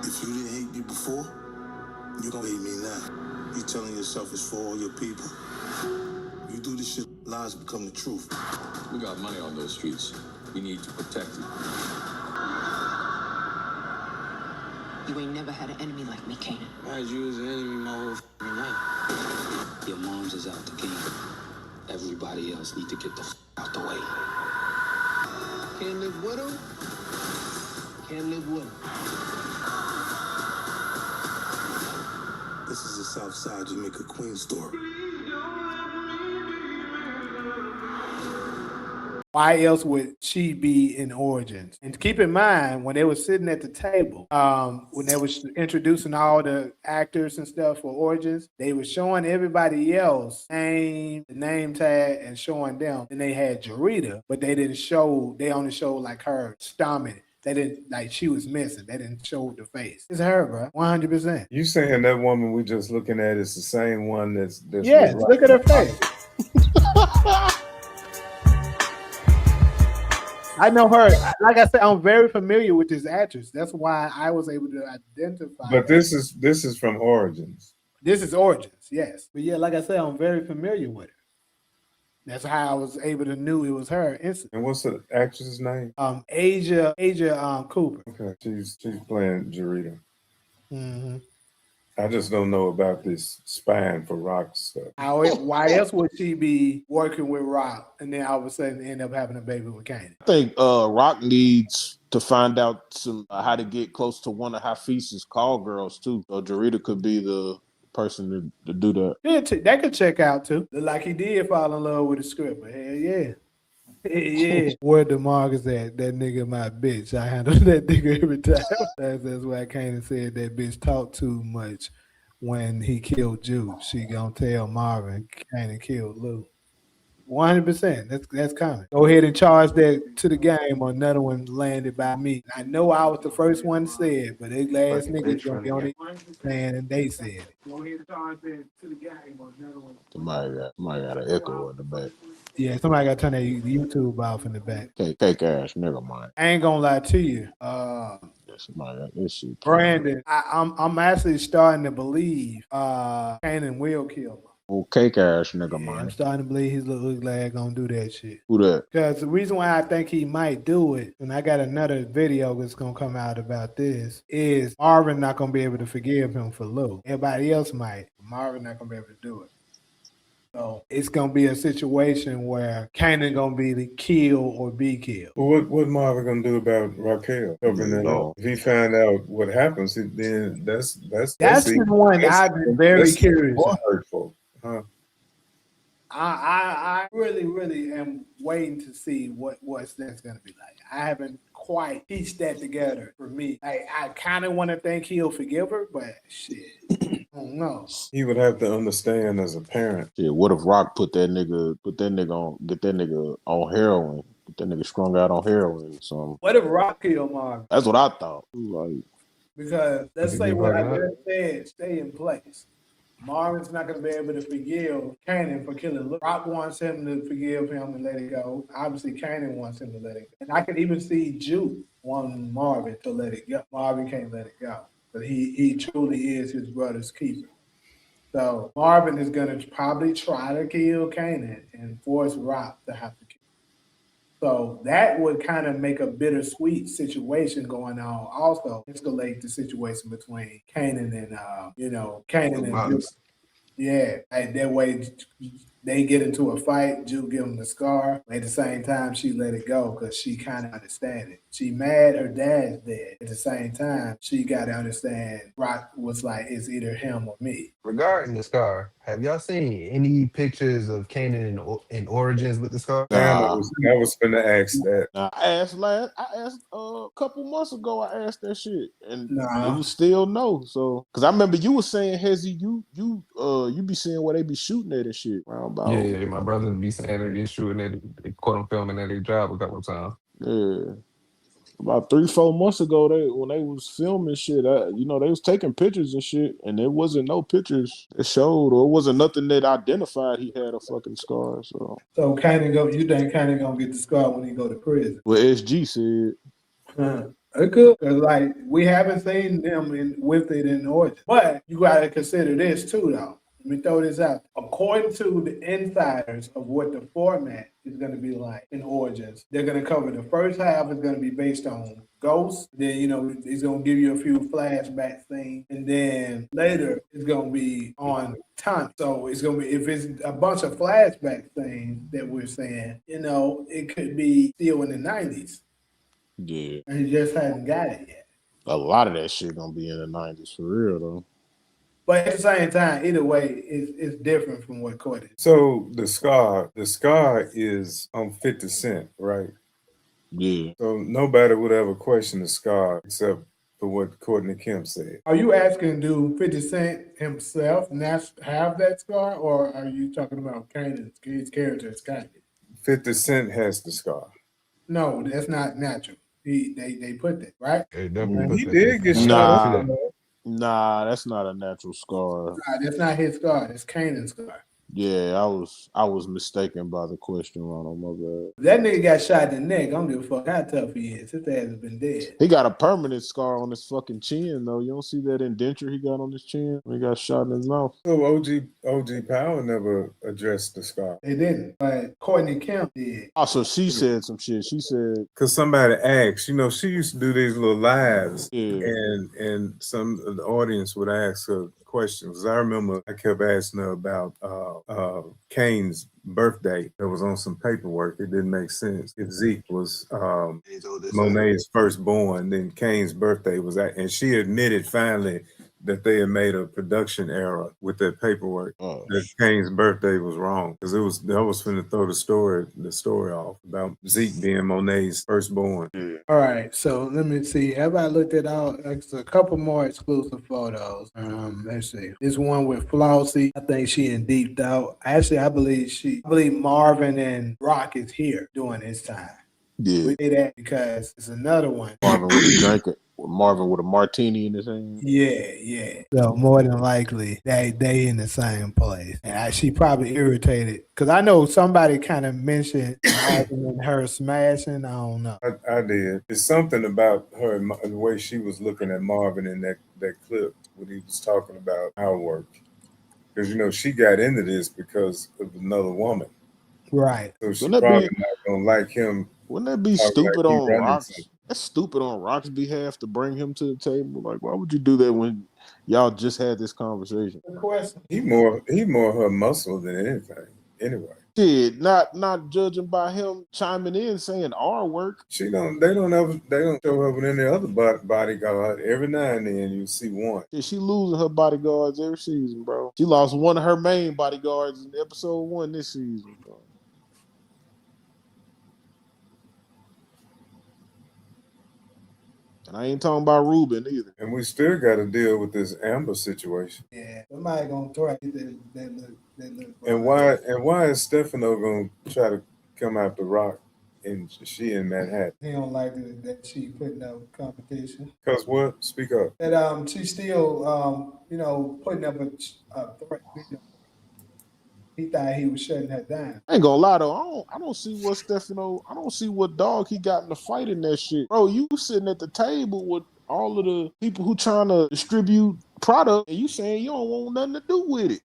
If you didn't hate me before, you don't hate me now. You telling yourself it's for all your people. You do this shit, lies become the truth. We got money on those streets. We need to protect it. You ain't never had an enemy like me, Kanan. I had you as an enemy my whole life. Your mom's is out the game. Everybody else need to get the out the way. Can't live with him. Can't live with him. This is a Southside Jamaica Queen story. Why else would she be in Origins? And keep in mind, when they were sitting at the table, when they was introducing all the actors and stuff for Origins, they were showing everybody else the name tag and showing them. And they had Jerita, but they only showed like her stomach. They didn't, like, she was missing. They didn't show the face. It's her, bro. 100%. You saying that woman we just looking at is the same one that's yes, look at her face. I know her. Like I said, I'm very familiar with this actress. That's why I was able to identify. But this is from Origins. This is Origins, yes. But yeah, like I said, I'm very familiar with her. That's how I was able to knew it was her instantly. And what's the actress's name? Asia Cooper. Okay, she's playing Jerita. Mm-hmm. I just don't know about this spying for Rock stuff. Why else would she be working with Rock and then all of a sudden end up having a baby with Kanan? I think Rock needs to find out how to get close to one of Hafiz's call girls too. So Jerita could be the person to do that. Yeah, that could check out too. Look like he did fall in love with the script, but hell yeah. Yeah. Where the Marcus at? That nigga my bitch. I handle that nigga every time. That's why Kanan said that bitch talked too much when he killed Jude. She gonna tell Marvin Kanan killed Lou. 100%. That's coming. Go ahead and charge that to the game, or another one landed by me. I know I was the first one to say it, but they last niggas gonna be on it saying and they said it. Go ahead and charge that to the game, or another one. Somebody got an echo in the back. Yeah, somebody got to turn that YouTube off in the back. Cake ass nigga, man. I ain't gonna lie to you. Somebody got this shit. Brandon, I'm actually starting to believe Kanan will kill him. Oh, cake ass nigga, man. I'm starting to believe his little ugly gonna do that shit. Who that? Because the reason why I think he might do it, and I got another video that's gonna come out about this, is Marvin not gonna be able to forgive him for Lou. Everybody else might, but Marvin not gonna be able to do it. So it's gonna be a situation where Kanan gonna be the kill or be killed. Well, what Marvin gonna do about Raquel? If he find out what happens, then that's the one I've been very curious. More hurtful. Huh? I really am waiting to see what's that's gonna be like. I haven't quite pieced that together for me. I kind of want to think he'll forgive her, but shit, I don't know. He would have to understand as a parent. Yeah, what if Rock get that nigga on heroin, get that nigga strung out on heroin or something? What if Rock killed Marvin? That's what I thought. Like, because let's say what I just said, stay in place. Marvin's not going to be able to forgive Kanan for killing Luke. Rock wants him to forgive him and let it go. Obviously, Kanan wants him to let it go. And I could even see Jude wanting Marvin to let it go. Marvin can't let it go. But he truly is his brother's keeper. So Marvin is going to probably try to kill Kanan and force Rock to have to kill him. So that would kind of make a bittersweet situation going on. Also, escalate the situation between Kanan and Kanan and Jude. Yeah, that way they get into a fight. Jude give him the scar. At the same time, she let it go because she kind of understand it. She mad her dad's dead. At the same time, she got to understand Rock was like, it's either him or me. Regarding the scar, have y'all seen any pictures of Kanan in Origins with the scar? I was gonna ask that. I asked a couple months ago. I asked that shit, and it was still no. So, because I remember you were saying, Hezzy, you be seeing where they be shooting at and shit. Yeah, my brothers be saying they be shooting at. They caught them filming at their job a couple of times. Yeah. About 3-4 months ago, when they was filming shit, they was taking pictures and shit, and there wasn't no pictures that showed, or it wasn't nothing that identified he had a fucking scar. So you think Kanan gonna get the scar when he go to prison? Well, SG said. It could, cause like we haven't seen them with it in Origins. But you gotta consider this too, though. Let me throw this out. According to the insiders of what the format is going to be like in Origins, they're going to cover the first half is going to be based on Ghosts. Then, it's going to give you a few flashback things. And then later, it's going to be on time. So it's going to be, if it's a bunch of flashback things that we're saying, it could be still in the 90s. Yeah. And he just hasn't got it yet. A lot of that shit gonna be in the 90s for real though. But at the same time, either way, it's different from what Courtney. So the scar is on 50 Cent, right? Yeah. So nobody would ever question the scar except for what Courtney Kemp said. Are you asking, do 50 Cent himself have that scar, or are you talking about Kanan's his character as Kanan? 50 Cent has the scar. No, that's not natural. They put that, right? They definitely put He that. did get shot up. Nah, that's not a natural scar. Nah, that's not his scar. That's Kanan's scar. Yeah, I was mistaken by the question, Ronald. My bad. That nigga got shot in the neck. I don't give a fuck how tough he is. His ass has been dead. He got a permanent scar on his fucking chin, though. You don't see that indenture he got on his chin when he got shot in his mouth. So OG Power never addressed the scar. They didn't, but Courtney Kemp did. Also, she said some shit. She said, because somebody asked, she used to do these little lives, yeah. and some of the audience would ask her questions. I remember I kept asking her about Kane's birthday that was on some paperwork. It didn't make sense. If Zeke was Monet's firstborn, then Kane's birthday was that, and she admitted finally that they had made a production error with that paperwork. That Kane's birthday was wrong because that was finna throw the story off about Zeke being Monet's firstborn. Yeah. All right, so let me see. Have I looked at all? It's a couple more exclusive photos. Let's see. This one with Flossie. I think she in Deeped Out. Actually, I believe Marvin and Rock is here during this time. Yeah. We did that because it's another one. Marvin with a drink. Marvin with a martini in his hand. Yeah. So more than likely they in the same place. And she probably irritated because I know somebody kind of mentioned Marvin and her smashing. I don't know. I did. It's something about her, the way she was looking at Marvin in that clip when he was talking about our work. Because, she got into this because of another woman. Right. So she's probably not going to like him. Wouldn't that be stupid on Rock's? That's stupid on Rock's behalf to bring him to the table. Like, why would you do that when y'all just had this conversation? Good question. He more her muscle than anything. Anyway. Shit, not judging by him chiming in saying our work. They don't show her with any other bodyguard. Every now and then you see one. Yeah, she losing her bodyguards every season, bro. She lost one of her main bodyguards in episode 1 this season, bro. And I ain't talking about Ruben either. And we still got to deal with this Amber situation. Yeah, somebody gonna try that look. And why is Stefano gonna try to come after Rock and she in Manhattan? He don't like that she putting up competition. Cause what? Speak up. That she's still putting up a threat. He thought he was shutting her down. I ain't gonna lie though, I don't see what Stefano. I don't see what dog he got in the fight in that shit, bro. You sitting at the table with all of the people who trying to distribute product, and you saying you don't want nothing to do with it.